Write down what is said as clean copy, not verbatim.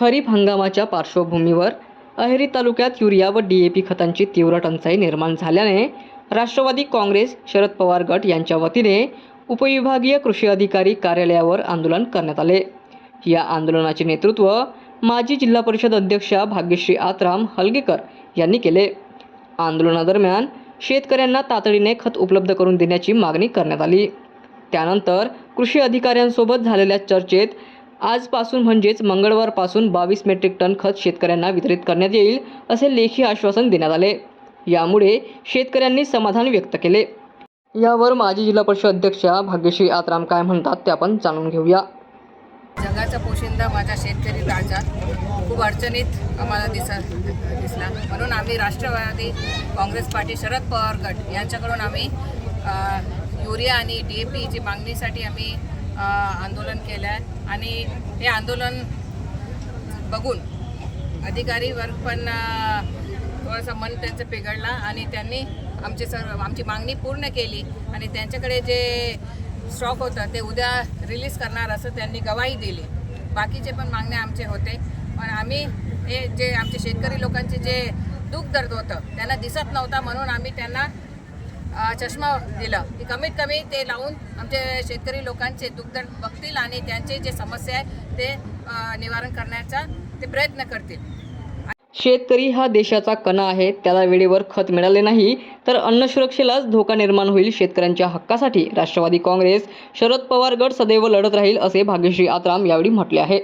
खरीप हंगामाच्या पार्श्वभूमीवर अहेरी तालुक्यात युरिया व DAP खतांची तीव्र टंचाई निर्माण झाल्याने राष्ट्रवादी काँग्रेस शरद पवार गट यांच्या वतीने उपविभागीय कृषी अधिकारी कार्यालयावर आंदोलन करण्यात आले। या आंदोलनाचे नेतृत्व माजी जिल्हा परिषद अध्यक्षा भाग्यश्री आत्राम हलगेकर यांनी केले। आंदोलनादरम्यान शेतकऱ्यांना तातडीने खत उपलब्ध करून देण्याची मागणी करण्यात आली। त्यानंतर कृषी अधिकाऱ्यांसोबत झालेल्या चर्चेत आजपासून म्हणजेच मंगळवारपासून 22 मेट्रिक टन खत शेतकऱ्यांना वितरित करण्यात येईल असे लेखी आश्वासन देण्यात आले। यामुळे शेतकऱ्यांनी समाधान व्यक्त केले। यावर माजी जिल्हा परिषद अध्यक्षा भाग्यश्री आत्राम काय म्हणतात ते आपण जाणून घेऊया। जगाचा पोशिंदा माझा शेतकरी राजा खूप अडचणीत आम्हाला दिसला, म्हणून आम्ही राष्ट्रवादी काँग्रेस पार्टी शरद पवार गट यांच्याकडून आम्ही युरिया आणि DAP ची मागणीसाठी आम्ही आंदोलन केलं आहे। आणि हे आंदोलन बघून अधिकारी वर्ग पण थोडंसं मन त्यांचं पिघळला आणि त्यांनी आमची मागणी पूर्ण केली आणि त्यांच्याकडे जे स्टॉक होतं ते उद्या रिलीज करणार असं त्यांनी ग्वाही दिली। बाकीचे पण मागणे आमचे होते, पण आम्ही हे जे आमचे शेतकरी लोकांचे जे दुःख दर्द होतं त्यांना दिसत नव्हता, म्हणून आम्ही त्यांना चष्मा दिला की कमीत कमी ते लावून आमचे शेतकरी लोकांचे दुःखदर्द बघतील आणि त्यांचे जे समस्या आहे ते निवारण करण्याचा ते प्रयत्न करतील। शेतकरी हा देशाचा कणा आहे, त्याला वेळेवर खत मिळाले नाही तर अन्न सुरक्षेलाच धोका निर्माण होईल। शेतकऱ्यांच्या हक्कासाठी राष्ट्रवादी काँग्रेस शरद पवार गट सदैव लढत राहील असे भाग्यश्री आत्राम यावेळी म्हटले आहे।